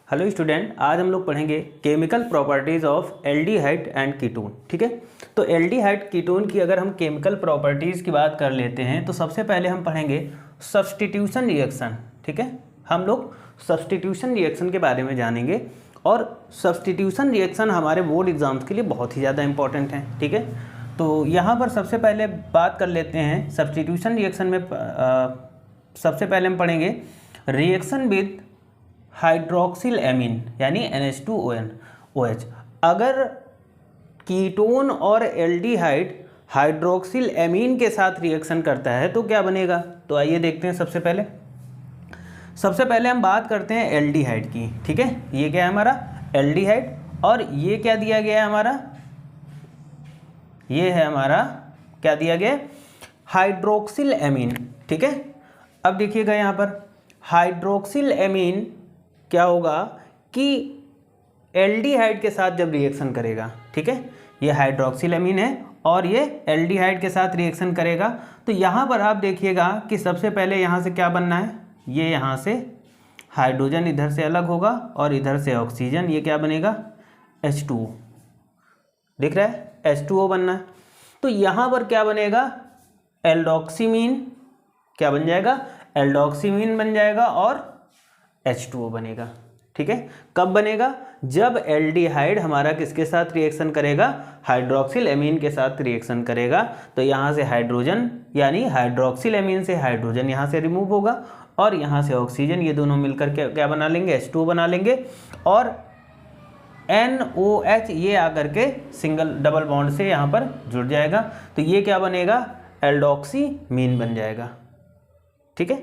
Hello student, आज हम लोग पढ़ेंगे chemical properties of aldehyde and ketone. ठीक है, तो एल्डिहाइड कीटोन की अगर हम केमिकल प्रॉपर्टीज़ की बात कर लेते हैं तो सबसे पहले हम पढ़ेंगे सब्स्टिट्यूशन रिएक्शन। ठीक है, हम लोग सब्स्टिट्यूशन रिएक्शन के बारे में जानेंगे और सब्स्टिट्यूशन रिएक्शन हमारे बोर्ड एग्जाम्स के लिए बहुत ही ज़्यादा इंपॉर्टेंट है। ठीक है, तो यहाँ पर सबसे पहले बात कर लेते हैं सब्स्टिट्यूशन रिएक्शन में। सबसे पहले हम पढ़ेंगे रिएक्शन विद हाइड्रोक्सिल एमीन यानी NH2OH। अगर कीटोन और एल्डिहाइड हाइड्रोक्सिल एमीन के साथ रिएक्शन करता है तो क्या बनेगा, तो आइए देखते हैं। सबसे पहले हम बात करते हैं एल्डिहाइड की। ठीक है, ये क्या है हमारा एल्डिहाइड और ये क्या दिया गया है हमारा, ये है हमारा क्या दिया गया हाइड्रोक्सिल एमीन। ठीक है, अब देखिएगा यहाँ पर हाइड्रोक्सिल एमीन क्या होगा कि एल्डिहाइड के साथ जब रिएक्शन करेगा, ठीक है, ये हाइड्रोक्सिल एमीन है और ये एल्डिहाइड के साथ रिएक्शन करेगा तो यहाँ पर आप देखिएगा कि सबसे पहले यहाँ से क्या बनना है, ये यहाँ से हाइड्रोजन इधर से अलग होगा और इधर से ऑक्सीजन, ये क्या बनेगा H2O। दिख रहा है H2O बनना है। तो यहाँ पर क्या बनेगा एल्डोक्सीमीन, क्या बन जाएगा एल्डोक्सीमीन बन जाएगा और H2O बनेगा। ठीक है, कब बनेगा, जब एल्डिहाइड हमारा किसके साथ रिएक्शन करेगा, हाइड्रोक्सिल एमीन के साथ रिएक्शन करेगा तो यहाँ से हाइड्रोजन यानी हाइड्रोक्सिल एमीन से हाइड्रोजन यहाँ से रिमूव होगा और यहाँ से ऑक्सीजन, ये दोनों मिलकर के क्या बना लेंगे H2O बना लेंगे और NOH ये आकर के सिंगल डबल बॉन्ड से यहाँ पर जुड़ जाएगा तो ये क्या बनेगा एल्डोक्सीमीन बन जाएगा। ठीक है,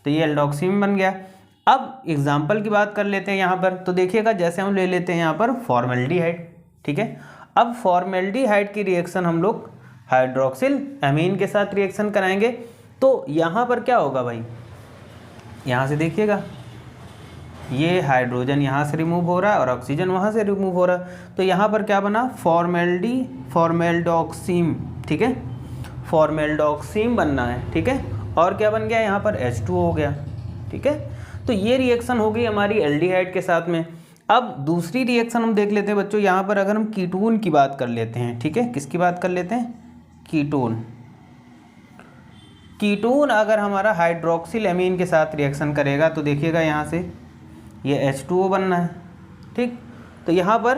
तो ये एल्डोक्सीमीन बन गया। अब एग्जाम्पल की बात कर लेते हैं यहाँ पर, तो देखिएगा जैसे हम ले लेते हैं यहाँ पर फॉर्मेल्डिहाइड। ठीक है, अब फॉर्मेल्डिहाइड की रिएक्शन हम लोग हाइड्रोक्सिल एमीन के साथ रिएक्शन कराएंगे तो यहाँ पर क्या होगा भाई, यहाँ से देखिएगा ये हाइड्रोजन यहाँ से रिमूव हो रहा है और ऑक्सीजन वहाँ से रिमूव हो रहा है तो यहाँ पर क्या बना फॉर्मेल्डोक्सीम। ठीक है, फॉर्मेल्डोक्सीम बनना है। ठीक है, और क्या बन गया यहाँ पर H2O हो गया। ठीक है, तो ये रिएक्शन हो गई हमारी एल्डिहाइड के साथ में। अब दूसरी रिएक्शन हम देख लेते हैं बच्चों, यहाँ पर अगर हम कीटोन की बात कर लेते हैं। ठीक है, किसकी बात कर लेते हैं, कीटोन। कीटोन अगर हमारा हाइड्रोक्सिल एमीन के साथ रिएक्शन करेगा तो देखिएगा यहाँ से ये H2O बनना है। ठीक, तो यहाँ पर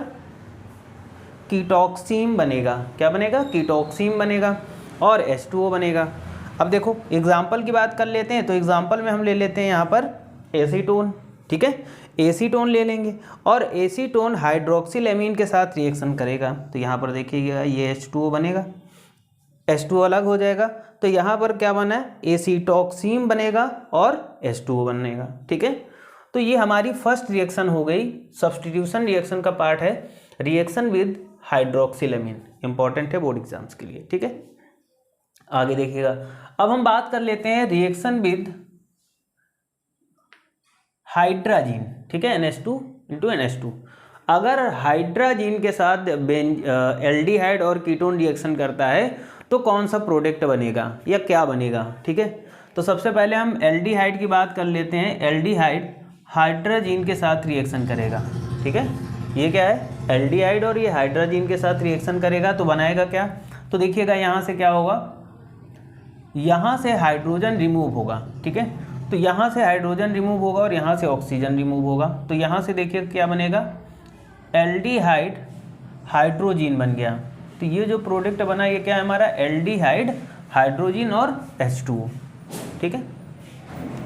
कीटोक्सीम बनेगा, क्या बनेगा कीटोक्सीम बनेगा और H2O बनेगा। अब देखो एग्जाम्पल की बात कर लेते हैं तो एग्जाम्पल में हम ले लेते हैं यहाँ पर एसीटोन। ठीक है, एसीटोन ले लेंगे और एसीटोन हाइड्रोक्सिल एमीन के साथ रिएक्शन करेगा तो यहाँ पर देखिएगा ये H2O बनेगा, H2O अलग हो जाएगा तो यहाँ पर क्या बना है एसीटोक्सीम बनेगा और H2O बनेगा। ठीक है, तो ये हमारी फर्स्ट रिएक्शन हो गई। सब्स्टिट्यूशन रिएक्शन का पार्ट है reaction with hydroxyl amine, important है बोर्ड एग्जाम्स के लिए। ठीक है, आगे देखिएगा। अब हम बात कर लेते हैं रिएक्शन विद हाइड्राजीन। ठीक है, NH2 अगर हाइड्राजीन के साथ एल्डिहाइड और कीटोन रिएक्शन करता है तो कौन सा प्रोडक्ट बनेगा या क्या बनेगा। ठीक है, तो सबसे पहले हम एल्डिहाइड की बात कर लेते हैं। एल्डिहाइड हाइड्राजीन के साथ रिएक्शन करेगा। ठीक है, ये क्या है एल्डिहाइड और ये हाइड्राजीन के साथ रिएक्शन करेगा तो बनाएगा क्या, तो देखिएगा यहाँ से क्या होगा, यहाँ से हाइड्रोजन रिमूव होगा। ठीक है, तो यहाँ से हाइड्रोजन रिमूव होगा और यहाँ से ऑक्सीजन रिमूव होगा तो यहाँ से देखिए क्या बनेगा एल्डिहाइड हाइड्रोजीन बन गया। तो ये जो प्रोडक्ट बना ये क्या है हमारा एल्डिहाइड हाइड्रोजीन और H2O। ठीक है,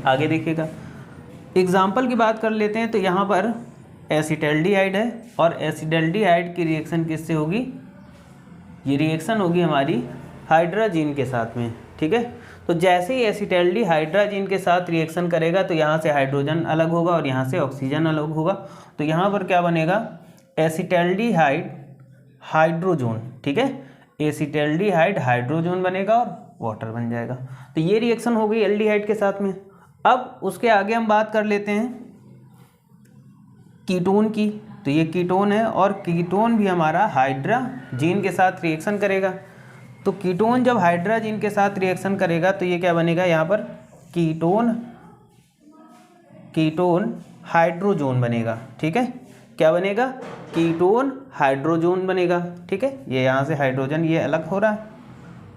आगे देखिएगा एग्जाम्पल की बात कर लेते हैं तो यहाँ पर एसिटल्डिहाइड है और एसिटल्डिहाइड की रिएक्शन किससे होगी, ये रिएक्शन होगी हमारी हाइड्राजीन के साथ में। ठीक है, तो जैसे ही एसिटल्डी हाइड्राजीन के साथ रिएक्शन करेगा तो यहाँ से हाइड्रोजन अलग होगा और यहाँ से ऑक्सीजन अलग होगा तो यहाँ पर क्या बनेगा एसिटल्डिहाइड हाइड्रोजोन। ठीक है, एसिटल्डिहाइड हाइड्रोजोन बनेगा और वाटर बन जाएगा। तो ये रिएक्शन हो गई एल्डिहाइड के साथ में। अब उसके आगे हम बात कर लेते हैं कीटोन की, तो ये कीटोन है और कीटोन भी हमारा हाइड्राजीन के साथ रिएक्शन करेगा तो कीटोन जब हाइड्राजीन के साथ रिएक्शन करेगा तो ये क्या बनेगा यहाँ पर कीटोन हाइड्रोजोन बनेगा। ठीक है, क्या बनेगा? कीटोन हाइड्रोजोन बनेगा। ठीक है, ये यहाँ से हाइड्रोजन ये अलग हो रहा है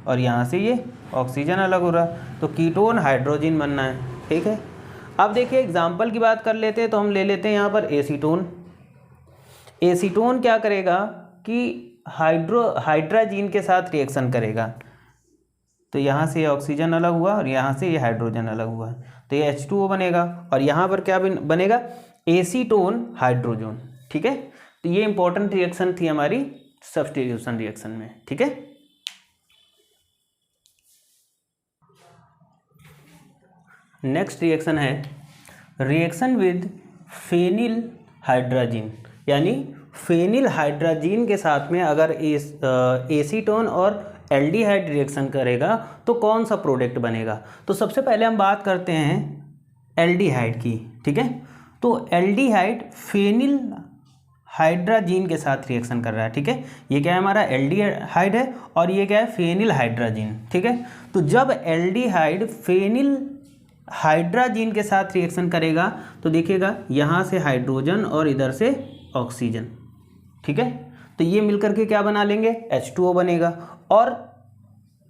और यहाँ से ये ऑक्सीजन अलग हो रहा है, तो कीटोन हाइड्रोजन बनना है। ठीक है, अब देखिए एग्जाम्पल की बात कर लेते हैं, तो हम ले लेते हैं यहाँ पर एसीटोन। एसीटोन क्या करेगा कि हाइड्राजीन के साथ रिएक्शन करेगा, तो यहाँ से ये ऑक्सीजन अलग हुआ और यहाँ से ये हाइड्रोजन अलग हुआ, तो ये H2O बनेगा। और यहाँ पर क्या बनेगा? Acetone hydrogen. ठीक है, तो ये इंपॉर्टेंट रिएक्शन थी हमारी सब्स्टिट्यूशन रिएक्शन में। ठीक है, नेक्स्ट रिएक्शन है रिएक्शन विद फेनिल हाइड्राजीन, यानी फेनिल हाइड्राजीन के साथ में अगर एसीटोन और एल्डिहाइड रिएक्शन करेगा तो कौन सा प्रोडक्ट बनेगा। तो सबसे पहले हम बात करते हैं एल्डिहाइड की। ठीक है, तो एल्डिहाइड फेनिल हाइड्राजीन के साथ रिएक्शन कर रहा है। ठीक है, ये क्या है? हमारा एल्डिहाइड है और ये क्या है? Phenyl hydrazine. ठीक है, तो जब एल्डिहाइड फेनिल हाइड्राजीन के साथ रिएक्शन करेगा तो देखिएगा यहाँ से हाइड्रोजन और इधर से ऑक्सीजन। ठीक है, तो ये मिलकर के क्या बना लेंगे? H2O बनेगा। और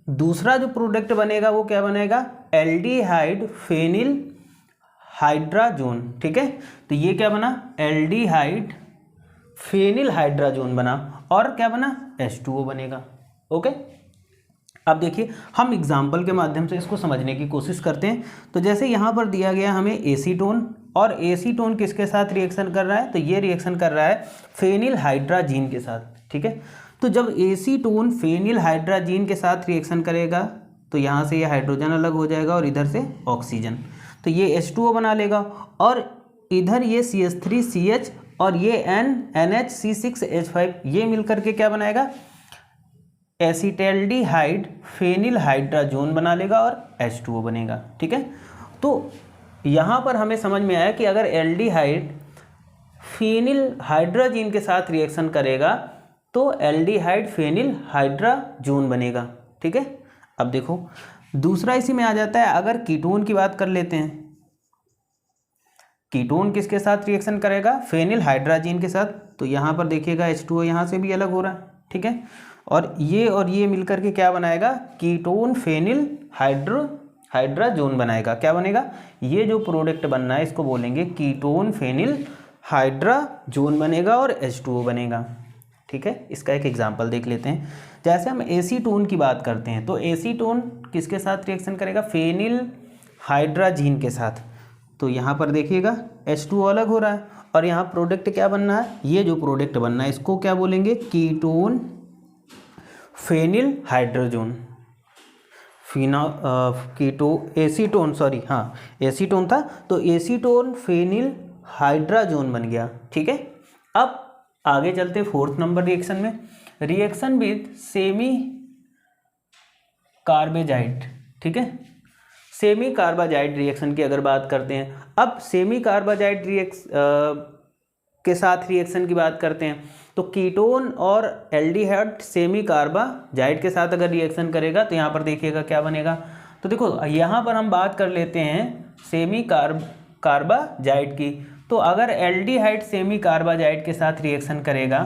दूसरा जो प्रोडक्ट बनेगा वो क्या बनेगा? Aldehyde phenyl hydrazone. ठीक है, तो ये क्या बना? एल्डिहाइड फेनिल हाइड्राजोन बना और क्या बना? H2O बनेगा। ओके, अब देखिए हम एग्जाम्पल के माध्यम से इसको समझने की कोशिश करते हैं। तो जैसे यहाँ पर दिया गया हमें एसीटोन, और एसीटोन किसके साथ रिएक्शन कर रहा है? तो ये रिएक्शन कर रहा है फेनिल हाइड्राजीन के साथ। ठीक है, तो जब एसीटोन फेनिल हाइड्राजीन के साथ रिएक्शन करेगा तो यहाँ से ये हाइड्रोजन अलग हो जाएगा और इधर से ऑक्सीजन, तो ये H2O बना लेगा। और इधर ये CH3CH और ये NHC6H5 ये मिलकर के क्या बनाएगा? एसीटैल्डिहाइड फेनिल हाइड्राजोन बना लेगा और H2O बनेगा। ठीक है, तो यहाँ पर हमें समझ में आया कि अगर एल्डिहाइड फेनिल हाइड्राजीन के साथ रिएक्शन करेगा तो एल्डिहाइड फेनिल हाइड्राजोन बनेगा। ठीक है, अब देखो दूसरा इसी में आ जाता है, अगर कीटोन की बात कर लेते हैं। कीटोन किसके साथ रिएक्शन करेगा? फेनिल हाइड्राजीन के साथ, तो यहाँ पर देखिएगा H2O यहाँ से भी अलग हो रहा है। ठीक है, और ये मिलकर के क्या बनाएगा? कीटोन फेनिल हाइड्राजोन बनाएगा। क्या बनेगा? ये जो प्रोडक्ट बनना है इसको बोलेंगे कीटोन फेनिल हाइड्राजोन बनेगा और H2O बनेगा। ठीक है, इसका एक एग्जांपल देख लेते हैं। जैसे हम एसीटोन की बात करते हैं, तो एसीटोन किसके साथ रिएक्शन करेगा? फेनिल हाइड्राजीन के साथ, तो यहाँ पर देखिएगा H2O अलग हो रहा है और यहाँ प्रोडक्ट क्या बनना है? ये जो प्रोडक्ट बनना है इसको क्या बोलेंगे? Ketone phenyl hydrazone. Acetone acetone था, तो एसीटोन फेनिल हाइड्राजोन बन गया। ठीक है, अब आगे चलते फोर्थ नंबर रिएक्शन में, रिएक्शन विद सेमी कार्बाजाइड। ठीक है, सेमी कार्बाजाइड रिएक्शन की अगर बात करते हैं, अब सेमी कार्बाजाइड के साथ रिएक्शन की बात करते हैं, तो कीटोन और एल्डिहाइड सेमी कार्बाजाइड के साथ अगर रिएक्शन करेगा तो यहाँ पर देखिएगा क्या बनेगा। तो देखो यहाँ पर हम बात कर लेते हैं सेमी कार्बाजाइड की, तो अगर एल्डिहाइड सेमी कार्बाजाइड के साथ रिएक्शन करेगा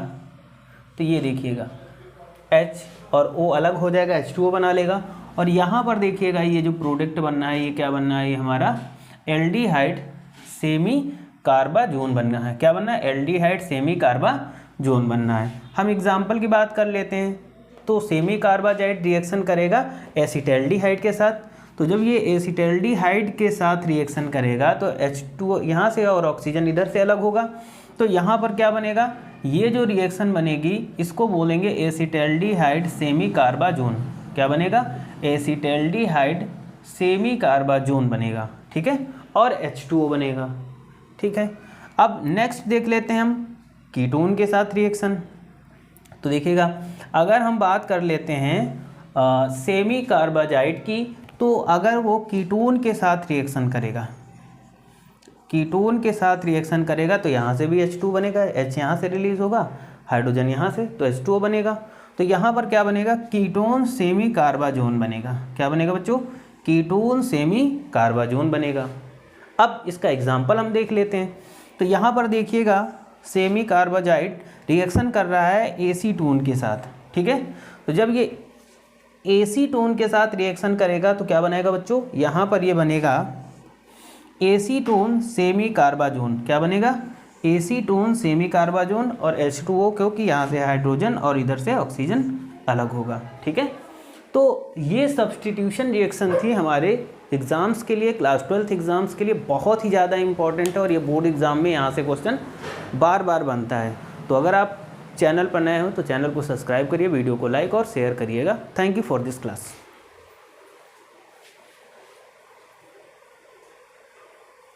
तो ये देखिएगा H और O अलग हो जाएगा, H2O बना लेगा। और यहाँ पर देखिएगा ये जो प्रोडक्ट बनना है ये क्या बनना है? ये हमारा एल्डिहाइड सेमी कार्बाजोन बनना है। क्या बनना है? एल्डिहाइड सेमी कार्बाजोन बनना है। हम एग्जाम्पल की बात कर लेते हैं, तो सेमी कार्बाजाइड रिएक्शन करेगा एसीटैल्डिहाइड के साथ, तो जब ये एसीटैल्डिहाइड के साथ रिएक्शन करेगा तो H2O यहाँ से और ऑक्सीजन इधर से अलग होगा, तो यहाँ पर क्या बनेगा? ये जो रिएक्शन बनेगी इसको बोलेंगे एसीटैल्डिहाइड सेमी कार्बाजोन। क्या बनेगा? एसीटैल्डिहाइड सेमी कार्बाजोन बनेगा। ठीक है, और H2O बनेगा। ठीक है, अब नेक्स्ट देख लेते हैं हम कीटोन के साथ रिएक्शन। तो देखिएगा अगर हम बात कर लेते हैं सेमी कार्बाजाइड की, तो अगर वो कीटोन के साथ रिएक्शन करेगा, कीटोन के साथ रिएक्शन करेगा तो यहाँ से भी H2 बनेगा, H यहाँ से रिलीज होगा, हाइड्रोजन यहाँ से, तो H2O बनेगा। तो यहाँ पर क्या बनेगा? कीटोन सेमी कार्बाजोन बनेगा। क्या बनेगा बच्चों? कीटोन सेमी कार्बाजोन बनेगा। अब इसका एग्जाम्पल हम देख लेते हैं। तो यहाँ पर देखिएगा सेमी कार्बाजाइट रिएक्शन कर रहा है एसीटोन के साथ, ठीक है। तो जब ये एसीटोन के साथ रिएक्शन करेगा तो क्या बनेगा बच्चों, यहाँ पर ये बनेगा एसीटोन सेमी कार्बाजोन। क्या बनेगा, एसीटोन सेमी कार्बाजोन और H2O, क्योंकि यहाँ से हाइड्रोजन और इधर से ऑक्सीजन अलग होगा, ठीक है। तो ये सब्स्टिट्यूशन रिएक्शन थी हमारे एग्ज़ाम्स के लिए, क्लास 12th एग्ज़ाम्स के लिए बहुत ही ज़्यादा इंपॉर्टेंट है और ये बोर्ड एग्ज़ाम में यहाँ से क्वेश्चन बार बार बनता है। तो अगर आप चैनल पर नए हो तो चैनल को सब्सक्राइब करिए, वीडियो को लाइक और शेयर करिएगा। Thank you for this class.